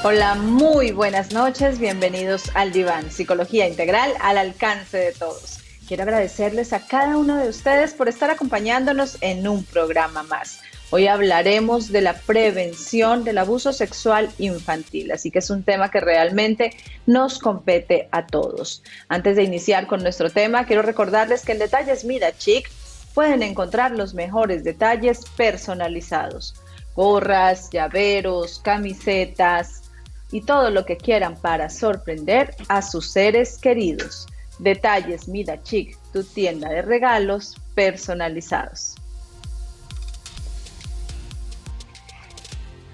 Hola, muy buenas noches, bienvenidos al Diván, Psicología Integral al alcance de todos. Quiero agradecerles a cada uno de ustedes por estar acompañándonos en un programa más. Hoy hablaremos de la prevención del abuso sexual infantil, así que es un tema que realmente nos compete a todos. Antes de iniciar con nuestro tema, quiero recordarles que en Detalles Mira Chic pueden encontrar los mejores detalles personalizados. Gorras, llaveros, camisetas y todo lo que quieran para sorprender a sus seres queridos. Detalles Mira Chic, tu tienda de regalos personalizados.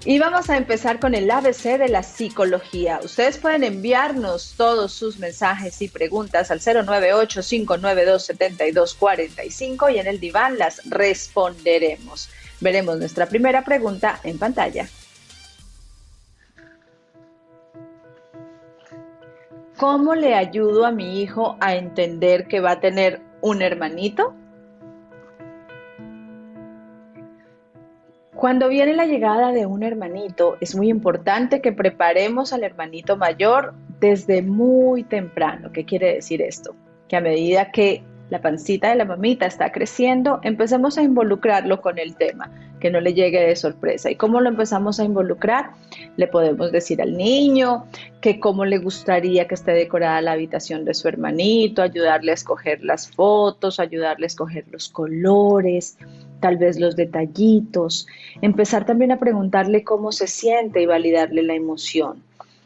Y vamos a empezar con el ABC de la psicología. Ustedes pueden enviarnos todos sus mensajes y preguntas al 098-592-7245 y en el diván las responderemos. Veremos nuestra primera pregunta en pantalla. ¿Cómo le ayudo a mi hijo a entender que va a tener un hermanito? Cuando viene la llegada de un hermanito, es muy importante que preparemos al hermanito mayor desde muy temprano. ¿Qué quiere decir esto? Que a medida que la pancita de la mamita está creciendo, empecemos a involucrarlo con el tema, que no le llegue de sorpresa. ¿Y cómo lo empezamos a involucrar? Le podemos decir al niño que cómo le gustaría que esté decorada la habitación de su hermanito, ayudarle a escoger las fotos, ayudarle a escoger los colores, tal vez los detallitos, empezar también a preguntarle cómo se siente y validarle la emoción.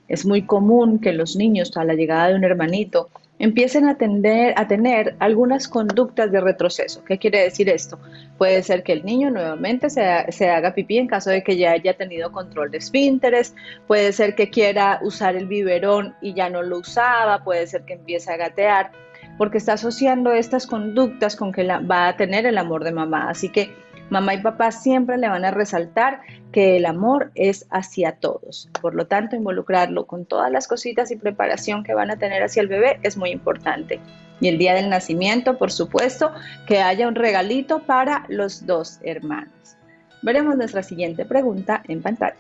Es muy común que los niños a la llegada de un hermanito empiecen a tener algunas conductas de retroceso. ¿Qué quiere decir esto? Puede ser que el niño nuevamente se haga pipí en caso de que ya haya tenido control de esfínteres, puede ser que quiera usar el biberón y ya no lo usaba, puede ser que empiece a gatear, porque está asociando estas conductas con que va a tener el amor de mamá. Así que mamá y papá siempre le van a resaltar que el amor es hacia todos. Por lo tanto, involucrarlo con todas las cositas y preparación que van a tener hacia el bebé es muy importante. Y el día del nacimiento, por supuesto, que haya un regalito para los dos hermanos. Veremos nuestra siguiente pregunta en pantalla.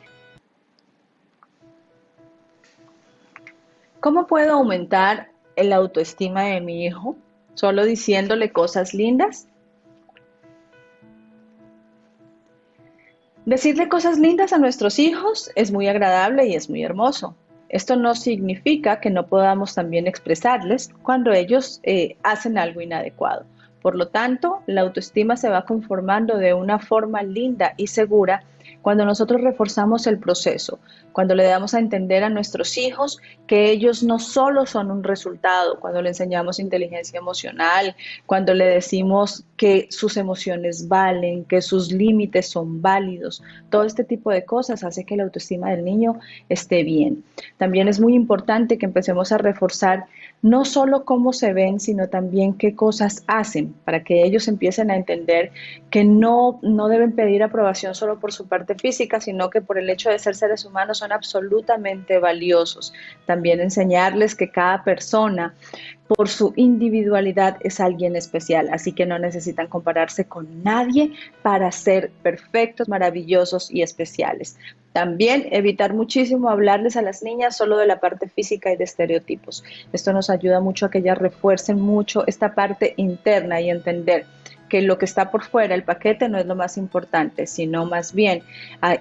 ¿Cómo puedo aumentar la autoestima de mi hijo? ¿Solo diciéndole cosas lindas? Decirle cosas lindas a nuestros hijos es muy agradable y es muy hermoso. Esto no significa que no podamos también expresarles cuando ellos hacen algo inadecuado. Por lo tanto, la autoestima se va conformando de una forma linda y segura cuando nosotros reforzamos el proceso, cuando le damos a entender a nuestros hijos que ellos no solo son un resultado, cuando le enseñamos inteligencia emocional, cuando le decimos que sus emociones valen, que sus límites son válidos, todo este tipo de cosas hace que la autoestima del niño esté bien. También es muy importante que empecemos a reforzar no solo cómo se ven, sino también qué cosas hacen, para que ellos empiecen a entender que no deben pedir aprobación solo por su parte física, sino que por el hecho de ser seres humanos son absolutamente valiosos. También enseñarles que cada persona, por su individualidad, es alguien especial, así que no necesitan compararse con nadie para ser perfectos, maravillosos y especiales. También evitar muchísimo hablarles a las niñas solo de la parte física y de estereotipos. Esto nos ayuda mucho a que ellas refuercen mucho esta parte interna y entender que lo que está por fuera, el paquete, no es lo más importante, sino más bien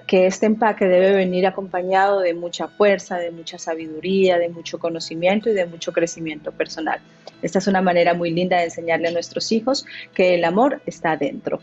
que este empaque debe venir acompañado de mucha fuerza, de mucha sabiduría, de mucho conocimiento y de mucho crecimiento personal. Esta es una manera muy linda de enseñarle a nuestros hijos que el amor está dentro.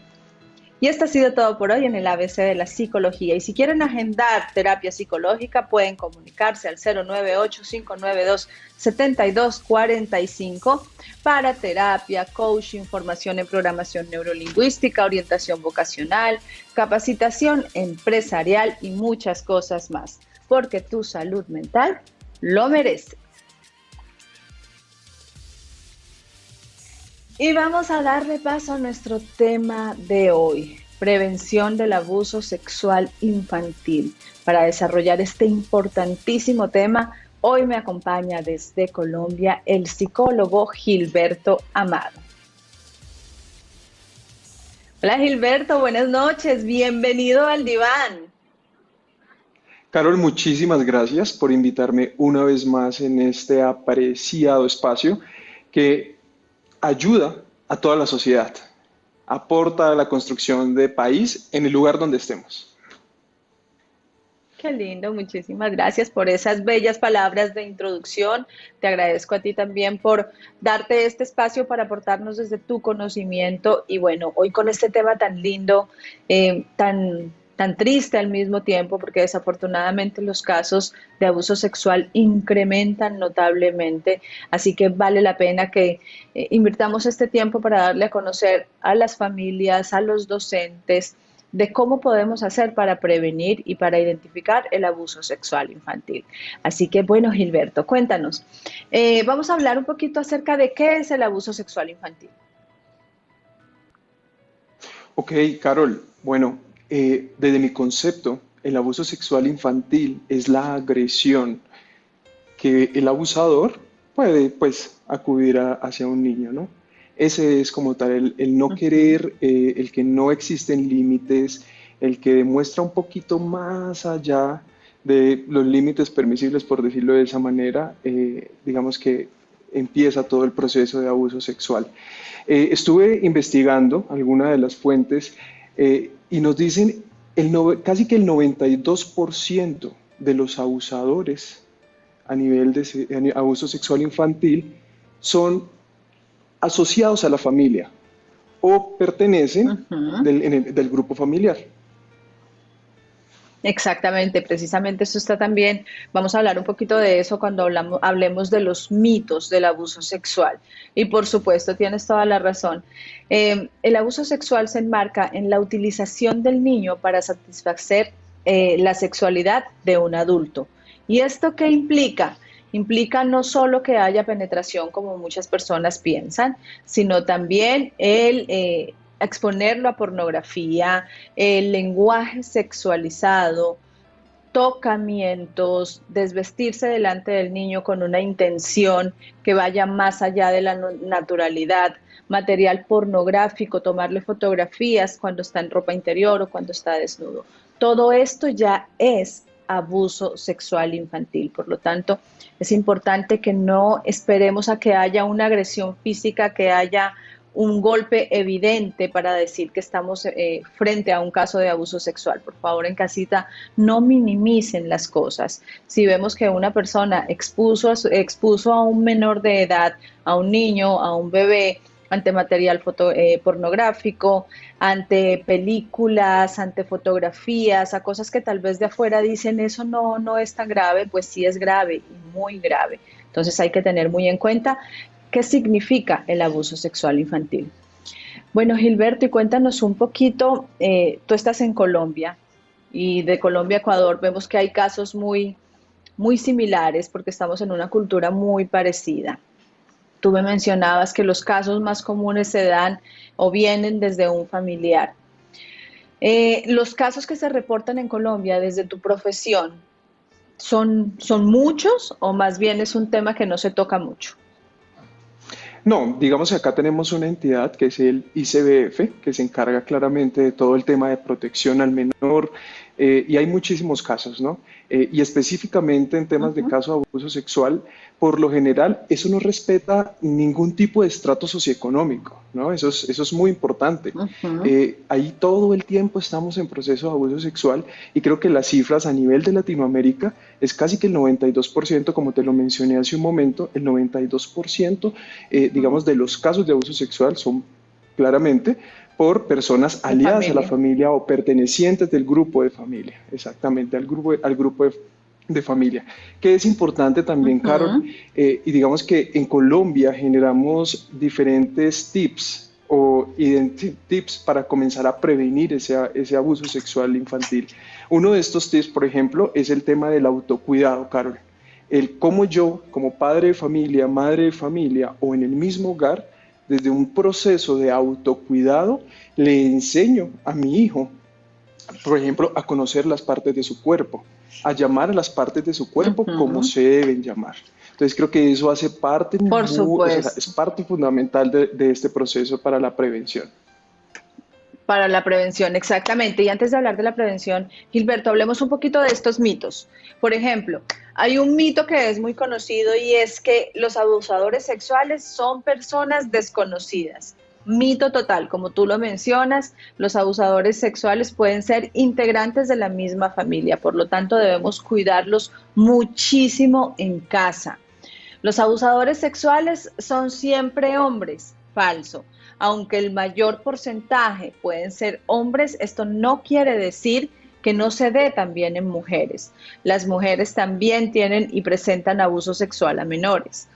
Y esto ha sido todo por hoy en el ABC de la psicología. Y si quieren agendar terapia psicológica, pueden comunicarse al 098-592-7245 para terapia, coaching, formación en programación neurolingüística, orientación vocacional, capacitación empresarial y muchas cosas más. Porque tu salud mental lo merece. Y vamos a darle paso a nuestro tema de hoy, prevención del abuso sexual infantil. Para desarrollar este importantísimo tema, hoy me acompaña desde Colombia el psicólogo Gilberto Amado. Hola Gilberto, buenas noches, bienvenido al diván. Carol, muchísimas gracias por invitarme una vez más en este apreciado espacio que ayuda a toda la sociedad, aporta a la construcción de país en el lugar donde estemos. Qué lindo, muchísimas gracias por esas bellas palabras de introducción. Te agradezco a ti también por darte este espacio para aportarnos desde tu conocimiento. Y bueno, hoy con este tema tan lindo, tan triste al mismo tiempo, porque desafortunadamente los casos de abuso sexual incrementan notablemente. Así que vale la pena que invirtamos este tiempo para darle a conocer a las familias, a los docentes de cómo podemos hacer para prevenir y para identificar el abuso sexual infantil. Así que bueno, Gilberto, cuéntanos. Vamos a hablar un poquito acerca de qué es el abuso sexual infantil. Ok, Carol, bueno, desde mi concepto, el abuso sexual infantil es la agresión que el abusador puede, pues, acudir hacia un niño, ¿no? Ese es como tal el no Ujú. querer, el que no existen límites, el que demuestra un poquito más allá de los límites permisibles, por decirlo de esa manera, digamos que empieza todo el proceso de abuso sexual. Estuve investigando algunas de las fuentes y nos dicen casi que el 92% de los abusadores a nivel de abuso sexual infantil son asociados a la familia o pertenecen Ujú. del grupo familiar. Exactamente, precisamente eso está también, vamos a hablar un poquito de eso cuando hablemos de los mitos del abuso sexual. Y por supuesto, tienes toda la razón. El abuso sexual se enmarca en la utilización del niño para satisfacer la sexualidad de un adulto. ¿Y esto qué implica? Implica no solo que haya penetración como muchas personas piensan, sino también el exponerlo a pornografía, el lenguaje sexualizado, tocamientos, desvestirse delante del niño con una intención que vaya más allá de la naturalidad, material pornográfico, tomarle fotografías cuando está en ropa interior o cuando está desnudo. Todo esto ya es abuso sexual infantil. Por lo tanto, es importante que no esperemos a que haya una agresión física, que haya un golpe evidente para decir que estamos frente a un caso de abuso sexual. Por favor, en casita, no minimicen las cosas. Si vemos que una persona expuso a un menor de edad, a un niño, a un bebé, ante material pornográfico, ante películas, ante fotografías, a cosas que tal vez de afuera dicen eso no es tan grave, pues sí es grave y muy grave. Entonces hay que tener muy en cuenta qué significa el abuso sexual infantil. Bueno, Gilberto, y cuéntanos un poquito, tú estás en Colombia y de Colombia a Ecuador vemos que hay casos muy similares porque estamos en una cultura muy parecida. Tú me mencionabas que los casos más comunes se dan o vienen desde un familiar. Los casos que se reportan en Colombia desde tu profesión, ¿son muchos o más bien es un tema que no se toca mucho? No, digamos que acá tenemos una entidad que es el ICBF, que se encarga claramente de todo el tema de protección al menor, y hay muchísimos casos, ¿no? Y específicamente en temas de Ujú. caso de abuso sexual, por lo general, eso no respeta ningún tipo de estrato socioeconómico, ¿no? Eso es muy importante. Ujú. Ahí todo el tiempo estamos en proceso de abuso sexual y creo que las cifras a nivel de Latinoamérica es casi que el 92%, como te lo mencioné hace un momento, el 92%, digamos, de los casos de abuso sexual son claramente por personas De aliadas a la familia. familia o pertenecientes del grupo de familia, exactamente, al grupo de familia. Que es importante también, Carol, Ujú. y digamos que en Colombia generamos diferentes tips o tips para comenzar a prevenir ese abuso sexual infantil. Uno de estos tips, por ejemplo, es el tema del autocuidado, Carol. El cómo yo, como padre de familia, madre de familia o en el mismo hogar, desde un proceso de autocuidado, le enseño a mi hijo, por ejemplo, a conocer las partes de su cuerpo, a llamar a las partes de su cuerpo como Ujú. se deben llamar. Entonces creo que eso hace parte Por muy, o sea, es supuesto. parte fundamental de este proceso para la prevención. Para la prevención, exactamente. Y antes de hablar de la prevención, Gilberto, hablemos un poquito de estos mitos. Por ejemplo, hay un mito que es muy conocido y es que los abusadores sexuales son personas desconocidas. Mito total, como tú lo mencionas, los abusadores sexuales pueden ser integrantes de la misma familia, por lo tanto debemos cuidarlos muchísimo en casa. Los abusadores sexuales son siempre hombres, falso. Aunque el mayor porcentaje pueden ser hombres, esto no quiere decir que no se dé también en mujeres. Las mujeres también tienen y presentan abuso sexual a menores.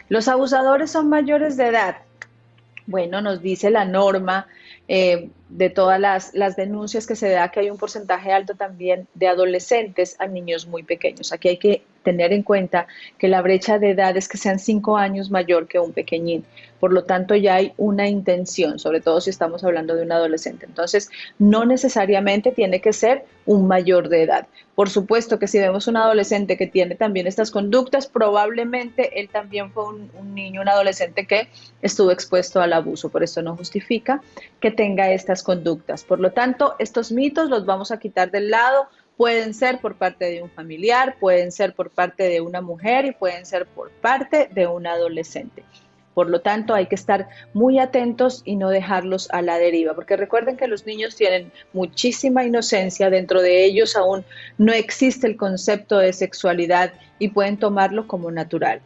Los abusadores son mayores de edad. Bueno, nos dice la norma de todas las denuncias que se da que hay un porcentaje alto también de adolescentes a niños muy pequeños. Aquí hay que tener en cuenta que la brecha de edad es que sean 5 años mayor que un pequeñín. Por lo tanto, ya hay una intención, sobre todo si estamos hablando de un adolescente. Entonces, no necesariamente tiene que ser un mayor de edad. Por supuesto que si vemos un adolescente que tiene también estas conductas, probablemente él también fue un niño, un adolescente que estuvo expuesto al abuso. Por esto no justifica que tenga estas conductas. Por lo tanto, estos mitos los vamos a quitar del lado. Pueden ser por parte de un familiar, pueden ser por parte de una mujer y pueden ser por parte de un adolescente. Por lo tanto, hay que estar muy atentos y no dejarlos a la deriva, porque recuerden que los niños tienen muchísima inocencia, dentro de ellos aún no existe el concepto de sexualidad y pueden tomarlo como natural.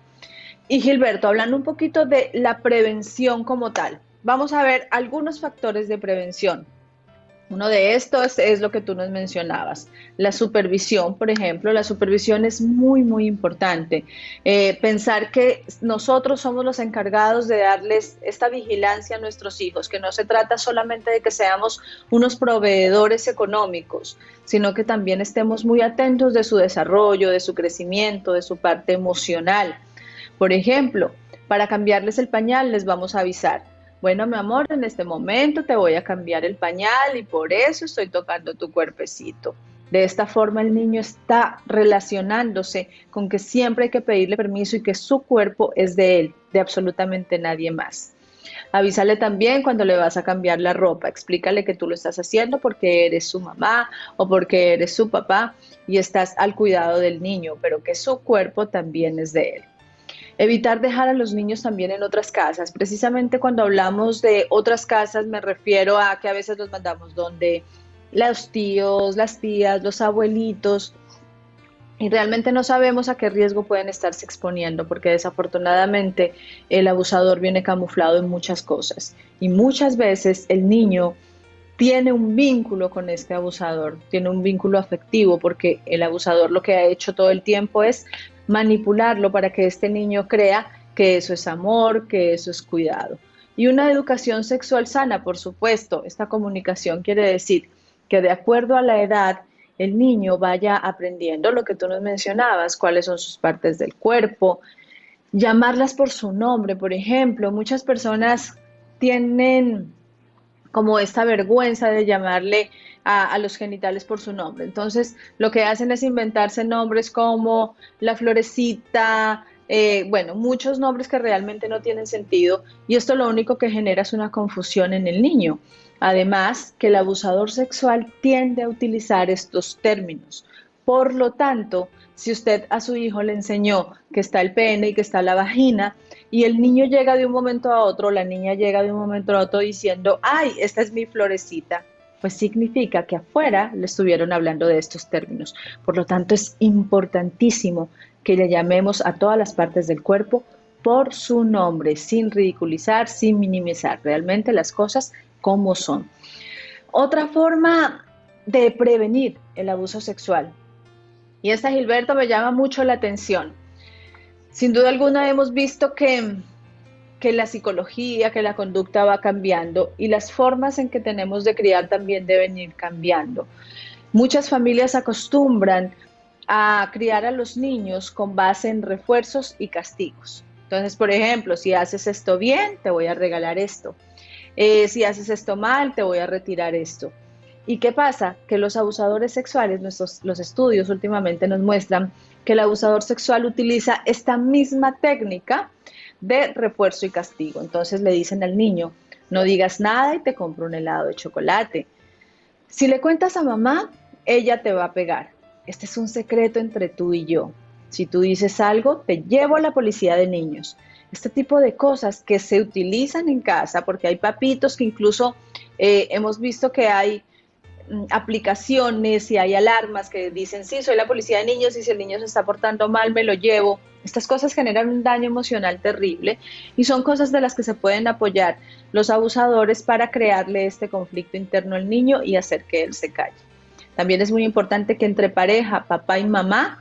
Y Gilberto, hablando un poquito de la prevención como tal, vamos a ver algunos factores de prevención. Uno de estos es lo que tú nos mencionabas, la supervisión, por ejemplo. La supervisión es muy, muy importante. Pensar que nosotros somos los encargados de darles esta vigilancia a nuestros hijos, que no se trata solamente de que seamos unos proveedores económicos, sino que también estemos muy atentos de su desarrollo, de su crecimiento, de su parte emocional. Por ejemplo, para cambiarles el pañal les vamos a avisar. Bueno, mi amor, en este momento te voy a cambiar el pañal y por eso estoy tocando tu cuerpecito. De esta forma el niño está relacionándose con que siempre hay que pedirle permiso y que su cuerpo es de él, de absolutamente nadie más. Avísale también cuando le vas a cambiar la ropa, explícale que tú lo estás haciendo porque eres su mamá o porque eres su papá y estás al cuidado del niño, pero que su cuerpo también es de él. Evitar dejar a los niños también en otras casas. Precisamente cuando hablamos de otras casas me refiero a que a veces los mandamos donde los tíos, las tías, los abuelitos, y realmente no sabemos a qué riesgo pueden estarse exponiendo, porque desafortunadamente el abusador viene camuflado en muchas cosas y muchas veces el niño tiene un vínculo con este abusador, tiene un vínculo afectivo, porque el abusador lo que ha hecho todo el tiempo es manipularlo para que este niño crea que eso es amor, que eso es cuidado. Y una educación sexual sana, por supuesto. Esta comunicación quiere decir que de acuerdo a la edad, el niño vaya aprendiendo lo que tú nos mencionabas, cuáles son sus partes del cuerpo, llamarlas por su nombre. Por ejemplo, muchas personas tienen como esta vergüenza de llamarle a los genitales por su nombre. Entonces, lo que hacen es inventarse nombres como la florecita, bueno, muchos nombres que realmente no tienen sentido y esto lo único que genera es una confusión en el niño. Además, que el abusador sexual tiende a utilizar estos términos. Por lo tanto, si usted a su hijo le enseñó que está el pene y que está la vagina, y el niño llega de un momento a otro, la niña llega de un momento a otro diciendo, ay, esta es mi florecita, pues significa que afuera le estuvieron hablando de estos términos. Por lo tanto, es importantísimo que le llamemos a todas las partes del cuerpo por su nombre, sin ridiculizar, sin minimizar realmente las cosas como son. Otra forma de prevenir el abuso sexual, y esta, Gilberto, me llama mucho la atención. Sin duda alguna hemos visto que la psicología, que la conducta va cambiando y las formas en que tenemos de criar también deben ir cambiando. Muchas familias acostumbran a criar a los niños con base en refuerzos y castigos. Entonces, por ejemplo, si haces esto bien, te voy a regalar esto. Si haces esto mal, te voy a retirar esto. ¿Y qué pasa? Que los abusadores sexuales, los estudios últimamente nos muestran que el abusador sexual utiliza esta misma técnica de refuerzo y castigo. Entonces le dicen al niño, No digas nada y te compro un helado de chocolate. Si le cuentas a mamá, ella te va a pegar. Este es un secreto entre tú y yo. Si tú dices algo, te llevo a la policía de niños. Este tipo de cosas que se utilizan en casa, porque hay papitos que incluso hemos visto que hay aplicaciones y hay alarmas que dicen, sí, soy la policía de niños y si el niño se está portando mal, me lo llevo. Estas cosas generan un daño emocional terrible y son cosas de las que se pueden apoyar los abusadores para crearle este conflicto interno al niño y hacer que él se calle. También es muy importante que entre pareja, papá y mamá,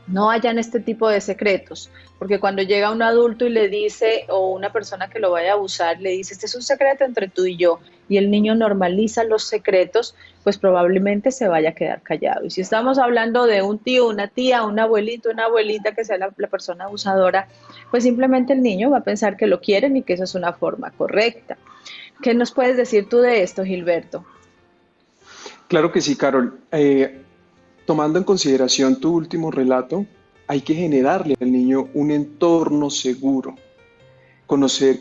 no hayan este tipo de secretos, porque cuando llega un adulto y le dice, o una persona que lo vaya a abusar, le dice, este es un secreto entre tú y yo, y el niño normaliza los secretos, pues probablemente se vaya a quedar callado. Y si estamos hablando de un tío, una tía, un abuelito, una abuelita que sea la persona abusadora, pues simplemente el niño va a pensar que lo quieren y que esa es una forma correcta. ¿Qué nos puedes decir tú de esto, Gilberto? Claro que sí, Carol. Tomando en consideración tu último relato, hay que generarle al niño un entorno seguro. Conocer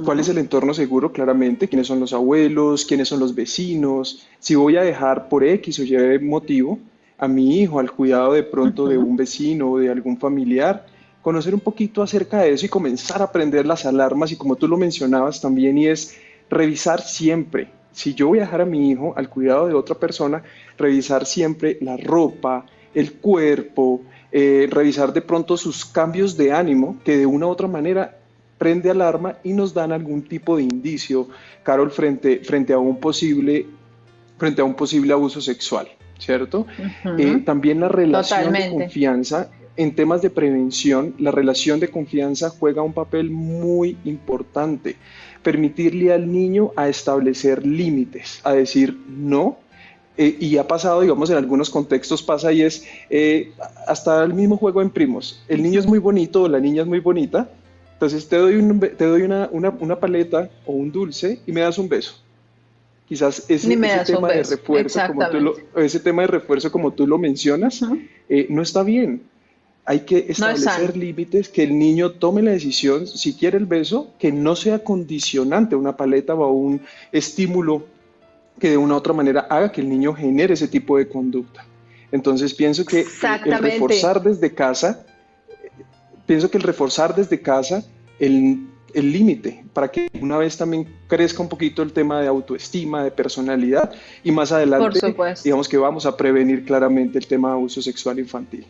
cuál es Ujú. el entorno seguro, claramente, quiénes son los abuelos, quiénes son los vecinos, si voy a dejar por X o Y motivo a mi hijo al cuidado de pronto de Ujú. un vecino o de algún familiar, conocer un poquito acerca de eso y comenzar a aprender las alarmas y como tú lo mencionabas también, y es revisar siempre, si yo voy a dejar a mi hijo al cuidado de otra persona, revisar siempre la ropa, el cuerpo, revisar de pronto sus cambios de ánimo, que de una u otra manera prende alarma y nos dan algún tipo de indicio, Carol, frente a un posible abuso sexual, ¿cierto? Ujú. También la relación de Totalmente. confianza, en temas de prevención, la relación de confianza juega un papel muy importante. Permitirle al niño a establecer límites, a decir no, y ha pasado, digamos, en algunos contextos pasa y es hasta el mismo juego en primos. El niño es muy bonito o la niña es muy bonita, entonces te doy una paleta o un dulce y me das un beso. Quizás Ni me das un beso. Exactamente. ese tema de refuerzo como tú lo mencionas, Ujú. no está bien. Hay que No es establecer sano. límites, que el niño tome la decisión, si quiere el beso, que no sea condicionante una paleta o un estímulo que de una u otra manera haga que el niño genere ese tipo de conducta. Entonces el Exactamente. reforzar desde casa, pienso que el reforzar desde casa el límite, para que una vez también crezca un poquito el tema de autoestima, de personalidad, y más Por adelante, supuesto. digamos que vamos a prevenir claramente el tema de abuso sexual infantil.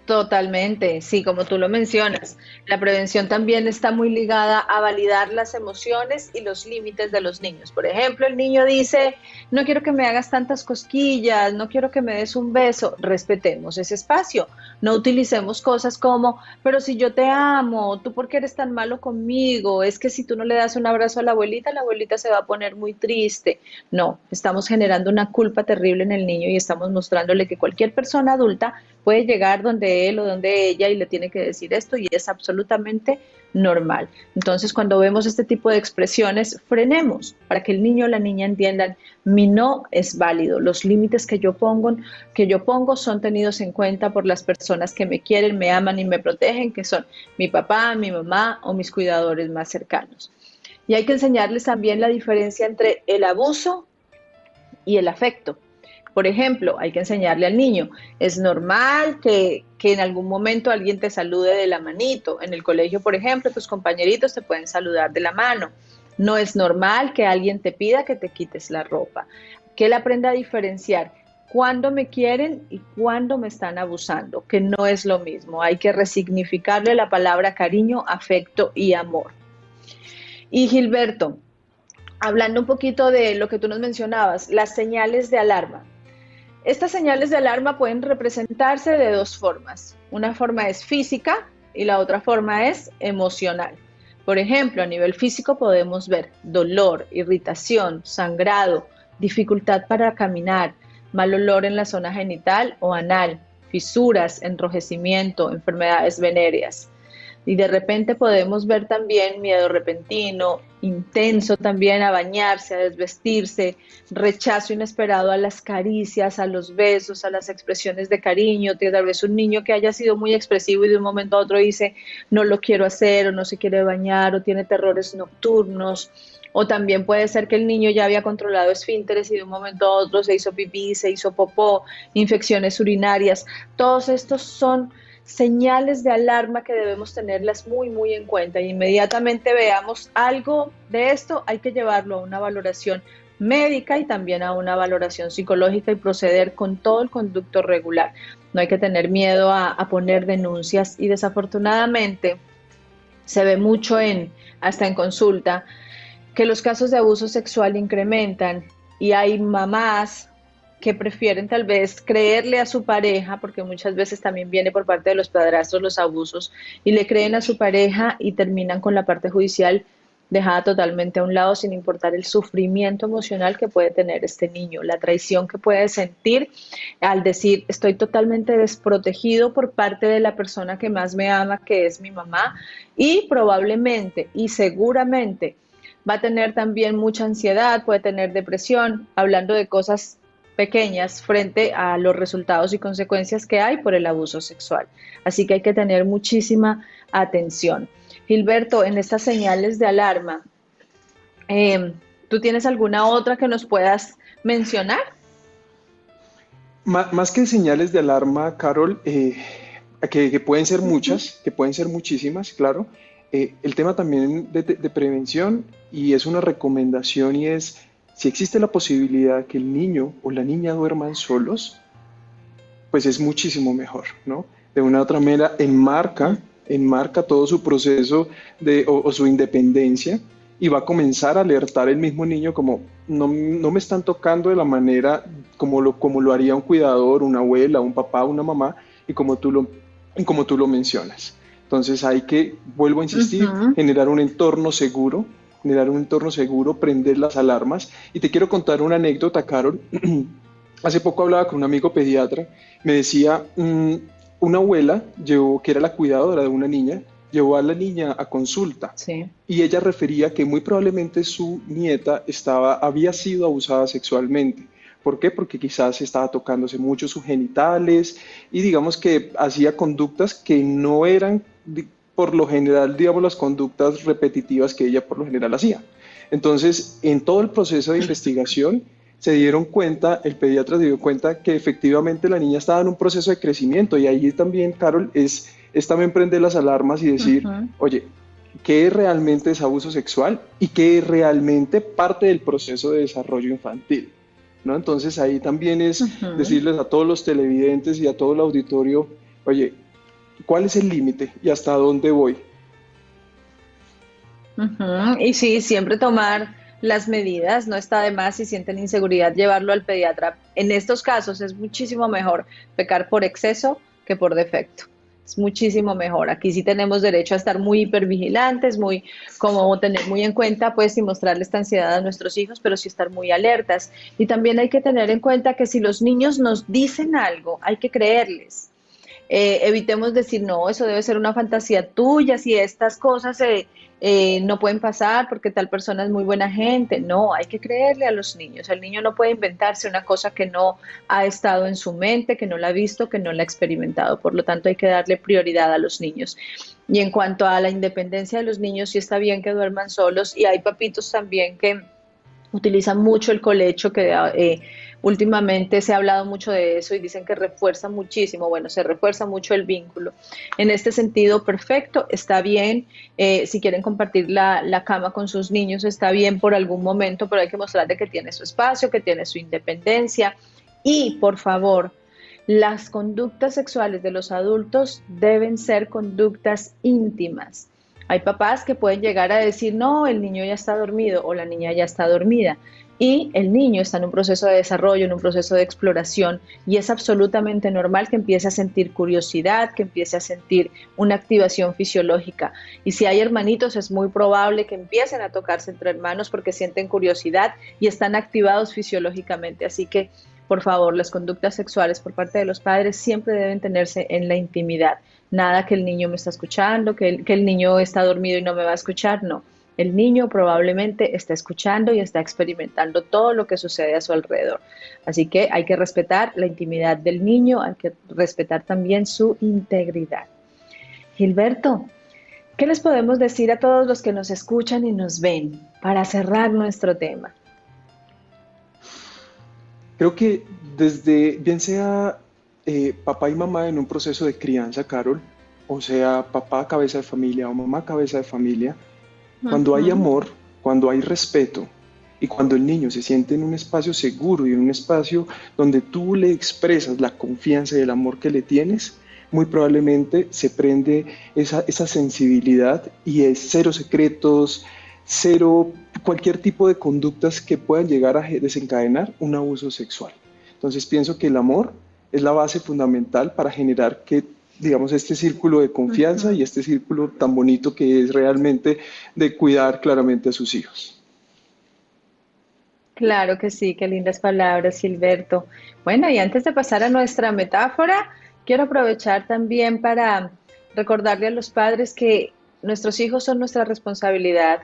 Totalmente, sí, como tú lo mencionas, la prevención también está muy ligada a validar las emociones y los límites de los niños. Por ejemplo, el niño dice, no quiero que me hagas tantas cosquillas, no quiero que me des un beso, respetemos ese espacio, no utilicemos cosas como, pero si yo te amo, ¿tú por qué eres tan malo conmigo? Es que si tú no le das un abrazo a la abuelita se va a poner muy triste. No, estamos generando una culpa terrible en el niño y estamos mostrándole que cualquier persona adulta puede llegar donde él o donde ella y le tiene que decir esto y es absolutamente normal. Entonces, cuando vemos este tipo de expresiones, frenemos para que el niño o la niña entiendan mi no es válido. Los límites que yo pongo son tenidos en cuenta por las personas que me quieren, me aman y me protegen, que son mi papá, mi mamá o mis cuidadores más cercanos. Y hay que enseñarles también la diferencia entre el abuso y el afecto. Por ejemplo, hay que enseñarle al niño, es normal que en algún momento alguien te salude de la manito. En el colegio, por ejemplo, tus compañeritos te pueden saludar de la mano. No es normal que alguien te pida que te quites la ropa. Que él aprenda a diferenciar cuándo me quieren y cuándo me están abusando, que no es lo mismo. Hay que resignificarle la palabra cariño, afecto y amor. Y Gilberto, hablando un poquito de lo que tú nos mencionabas, las señales de alarma. Estas señales de alarma pueden representarse de dos formas. Una forma es física y la otra forma es emocional. Por ejemplo, a nivel físico podemos ver dolor, irritación, sangrado, dificultad para caminar, mal olor en la zona genital o anal, fisuras, enrojecimiento, enfermedades venéreas. Y de repente podemos ver también miedo repentino, intenso también a bañarse, a desvestirse, rechazo inesperado a las caricias, a los besos, a las expresiones de cariño, tal vez un niño que haya sido muy expresivo y de un momento a otro dice no lo quiero hacer o no se quiere bañar o tiene terrores nocturnos. O también puede ser que el niño ya había controlado esfínteres y de un momento a otro se hizo pipí, se hizo popó, infecciones urinarias. Todos estos son señales de alarma que debemos tenerlas muy, muy en cuenta. Y inmediatamente veamos algo de esto, hay que llevarlo a una valoración médica y también a una valoración psicológica y proceder con todo el conducto regular. No hay que tener miedo a poner denuncias y desafortunadamente se ve mucho hasta en consulta que los casos de abuso sexual incrementan y hay mamás que prefieren tal vez creerle a su pareja, porque muchas veces también viene por parte de los padrastros los abusos, y le creen a su pareja y terminan con la parte judicial dejada totalmente a un lado sin importar el sufrimiento emocional que puede tener este niño, la traición que puede sentir al decir estoy totalmente desprotegido por parte de la persona que más me ama, que es mi mamá, y probablemente y seguramente va a tener también mucha ansiedad, puede tener depresión, hablando de cosas pequeñas frente a los resultados y consecuencias que hay por el abuso sexual. Así que hay que tener muchísima atención. Gilberto, en estas señales de alarma, ¿tú tienes alguna otra que nos puedas mencionar? Más que señales de alarma, Carol, que pueden ser muchas, que pueden ser muchísimas, claro, el tema también de prevención y es una recomendación y es, si existe la posibilidad que el niño o la niña duerman solos, pues es muchísimo mejor, ¿no? De una u otra manera enmarca todo su proceso o su independencia y va a comenzar a alertar el mismo niño como no me están tocando de la manera como lo haría un cuidador, una abuela, un papá, una mamá, y como tú lo mencionas. Entonces hay que, vuelvo a insistir, Ujú. generar un entorno seguro, prender las alarmas. Y te quiero contar una anécdota, Carol. Hace poco hablaba con un amigo pediatra, me decía, una abuela que era la cuidadora de una niña, llevó a la niña a consulta Sí. y ella refería que muy probablemente su nieta había sido abusada sexualmente. ¿Por qué? Porque quizás estaba tocándose mucho sus genitales y digamos que hacía conductas que no eran por lo general, digamos, las conductas repetitivas que ella por lo general hacía. Entonces, en todo el proceso de investigación, el pediatra se dio cuenta que efectivamente la niña estaba en un proceso de crecimiento y ahí también, Carol, es también prender las alarmas y decir, Ujú. oye, ¿qué realmente es abuso sexual y qué es realmente parte del proceso de desarrollo infantil? ¿No? Entonces ahí también es Ujú. decirles a todos los televidentes y a todo el auditorio, oye, ¿cuál es el límite y hasta dónde voy? Ujú. Y sí, siempre tomar las medidas, no está de más si sienten inseguridad llevarlo al pediatra. En estos casos es muchísimo mejor pecar por exceso que por defecto. Es muchísimo mejor. Aquí sí tenemos derecho a estar muy hipervigilantes, muy, como tener muy en cuenta, pues, y mostrarle esta ansiedad a nuestros hijos, pero sí estar muy alertas. Y también hay que tener en cuenta que si los niños nos dicen algo, hay que creerles. Evitemos decir, no, eso debe ser una fantasía tuya, si estas cosas no pueden pasar porque tal persona es muy buena gente. No, hay que creerle a los niños. El niño no puede inventarse una cosa que no ha estado en su mente, que no la ha visto, que no la ha experimentado. Por lo tanto, hay que darle prioridad a los niños. Y en cuanto a la independencia de los niños, sí está bien que duerman solos y hay papitos también que utilizan mucho el colecho, que últimamente se ha hablado mucho de eso y dicen que refuerza muchísimo, bueno, se refuerza mucho el vínculo. En este sentido, perfecto, está bien, si quieren compartir la cama con sus niños, está bien por algún momento, pero hay que mostrarle que tiene su espacio, que tiene su independencia y, por favor, las conductas sexuales de los adultos deben ser conductas íntimas. Hay papás que pueden llegar a decir, no, el niño ya está dormido o la niña ya está dormida. Y el niño está en un proceso de desarrollo, en un proceso de exploración, y es absolutamente normal que empiece a sentir curiosidad, que empiece a sentir una activación fisiológica. Y si hay hermanitos, es muy probable que empiecen a tocarse entre hermanos porque sienten curiosidad y están activados fisiológicamente. Así que, por favor, las conductas sexuales por parte de los padres siempre deben tenerse en la intimidad. Nada que el niño me está escuchando, que el niño está dormido y no me va a escuchar, no. El niño probablemente está escuchando y está experimentando todo lo que sucede a su alrededor. Así que hay que respetar la intimidad del niño, hay que respetar también su integridad. Gilberto, ¿qué les podemos decir a todos los que nos escuchan y nos ven para cerrar nuestro tema? Creo que desde, bien sea papá y mamá en un proceso de crianza, Carol, o sea, papá cabeza de familia o mamá cabeza de familia, cuando hay Ujú. amor, cuando hay respeto y cuando el niño se siente en un espacio seguro y en un espacio donde tú le expresas la confianza y el amor que le tienes, muy probablemente se prende esa sensibilidad y es cero secretos, cero cualquier tipo de conductas que puedan llegar a desencadenar un abuso sexual. Entonces pienso que el amor es la base fundamental para generar que digamos, este círculo de confianza y Ujú. este círculo tan bonito que es realmente de cuidar claramente a sus hijos. Claro que sí, qué lindas palabras, Gilberto. Bueno, y antes de pasar a nuestra metáfora, quiero aprovechar también para recordarle a los padres que nuestros hijos son nuestra responsabilidad,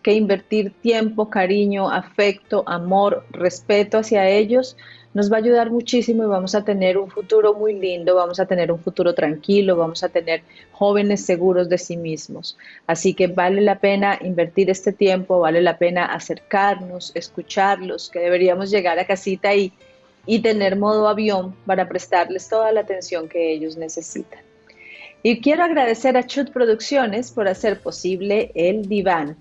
que invertir tiempo, cariño, afecto, amor, respeto hacia ellos nos va a ayudar muchísimo y vamos a tener un futuro muy lindo, vamos a tener un futuro tranquilo, vamos a tener jóvenes seguros de sí mismos. Así que vale la pena invertir este tiempo, vale la pena acercarnos, escucharlos, que deberíamos llegar a casita y tener modo avión para prestarles toda la atención que ellos necesitan. Y quiero agradecer a Chut Producciones por hacer posible el diván.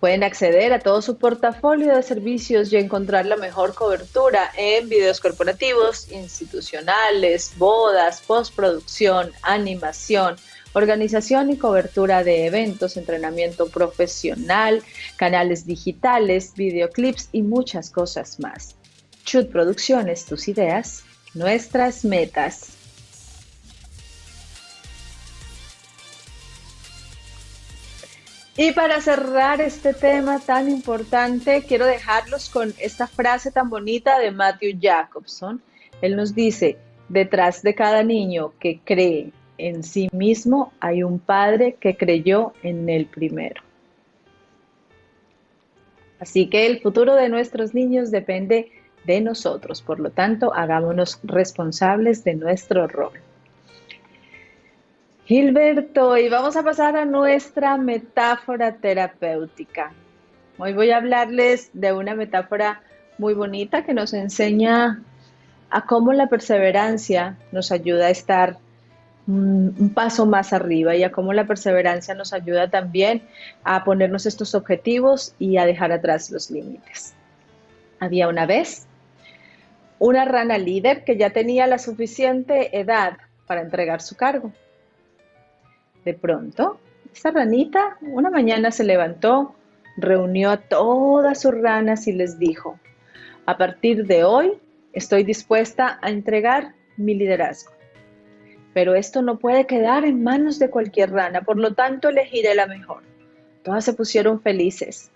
Pueden acceder a todo su portafolio de servicios y encontrar la mejor cobertura en videos corporativos, institucionales, bodas, postproducción, animación, organización y cobertura de eventos, entrenamiento profesional, canales digitales, videoclips y muchas cosas más. Chut Producciones, tus ideas, nuestras metas. Y para cerrar este tema tan importante, quiero dejarlos con esta frase tan bonita de Matthew Jacobson. Él nos dice, detrás de cada niño que cree en sí mismo hay un padre que creyó en él primero. Así que el futuro de nuestros niños depende de nosotros, por lo tanto, hagámonos responsables de nuestro rol. Gilberto, y vamos a pasar a nuestra metáfora terapéutica. Hoy voy a hablarles de una metáfora muy bonita que nos enseña a cómo la perseverancia nos ayuda a estar un paso más arriba y a cómo la perseverancia nos ayuda también a ponernos estos objetivos y a dejar atrás los límites. Había una vez una rana líder que ya tenía la suficiente edad para entregar su cargo. De pronto, esta ranita una mañana se levantó, reunió a todas sus ranas y les dijo, a partir de hoy estoy dispuesta a entregar mi liderazgo. Pero esto no puede quedar en manos de cualquier rana, por lo tanto elegiré la mejor. Todas se pusieron felices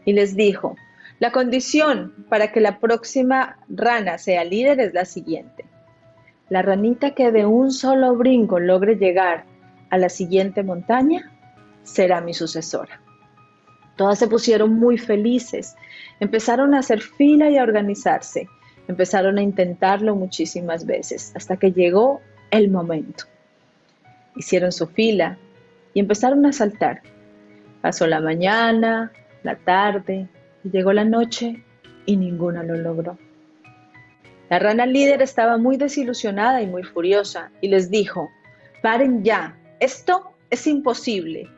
y les dijo, la condición para que la próxima rana sea líder es la siguiente. La ranita que de un solo brinco logre llegar a la siguiente montaña será mi sucesora. Todas se pusieron muy felices, empezaron a hacer fila y a organizarse, empezaron a intentarlo muchísimas veces, hasta que llegó el momento. Hicieron su fila y empezaron a saltar. Pasó la mañana, la tarde, y llegó la noche y ninguna lo logró. La rana líder estaba muy desilusionada y muy furiosa y les dijo, paren ya, esto es imposible.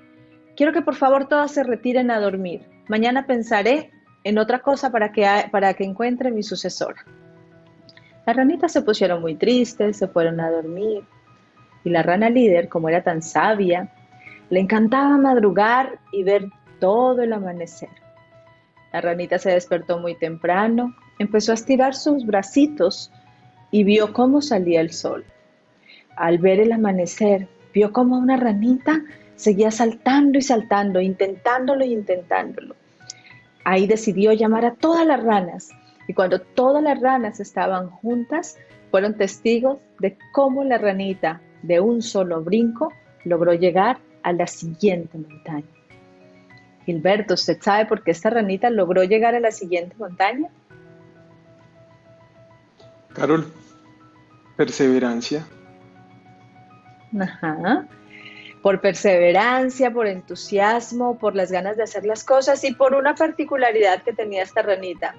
Quiero que por favor todas se retiren a dormir. Mañana pensaré en otra cosa para que encuentre mi sucesora. Las ranitas se pusieron muy tristes, se fueron a dormir y la rana líder, como era tan sabia, le encantaba madrugar y ver todo el amanecer. La ranita se despertó muy temprano, empezó a estirar sus bracitos y vio cómo salía el sol. Al ver el amanecer, vio cómo una ranita seguía saltando y saltando, intentándolo y intentándolo. Ahí decidió llamar a todas las ranas y cuando todas las ranas estaban juntas, fueron testigos de cómo la ranita, de un solo brinco, logró llegar a la siguiente montaña. Gilberto, ¿usted sabe por qué esta ranita logró llegar a la siguiente montaña? Carol, perseverancia. Ajá. Por perseverancia, por entusiasmo, por las ganas de hacer las cosas y por una particularidad que tenía esta ranita.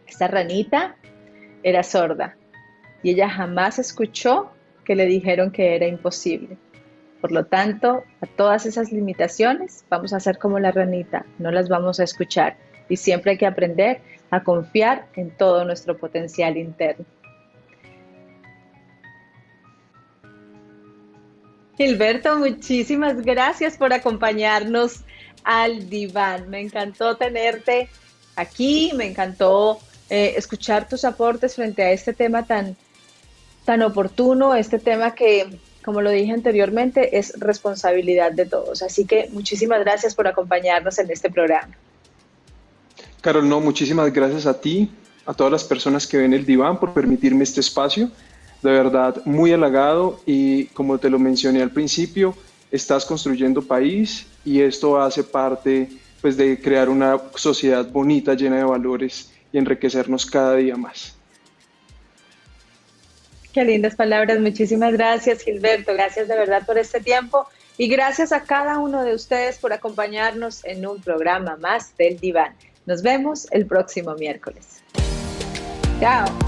Esta ranita era sorda y ella jamás escuchó que le dijeron que era imposible. Por lo tanto, a todas esas limitaciones vamos a hacer como la ranita, no las vamos a escuchar y siempre hay que aprender a confiar en todo nuestro potencial interno. Gilberto, muchísimas gracias por acompañarnos al diván. Me encantó tenerte aquí, me encantó escuchar tus aportes frente a este tema tan oportuno, este tema que, como lo dije anteriormente, es responsabilidad de todos. Así que muchísimas gracias por acompañarnos en este programa. Carol, no, muchísimas gracias a ti, a todas las personas que ven el diván por permitirme este espacio. De verdad, muy halagado y como te lo mencioné al principio, estás construyendo país y esto hace parte pues, de crear una sociedad bonita, llena de valores y enriquecernos cada día más. Qué lindas palabras, muchísimas gracias Gilberto, gracias de verdad por este tiempo y gracias a cada uno de ustedes por acompañarnos en un programa más del diván. Nos vemos el próximo miércoles. Chao.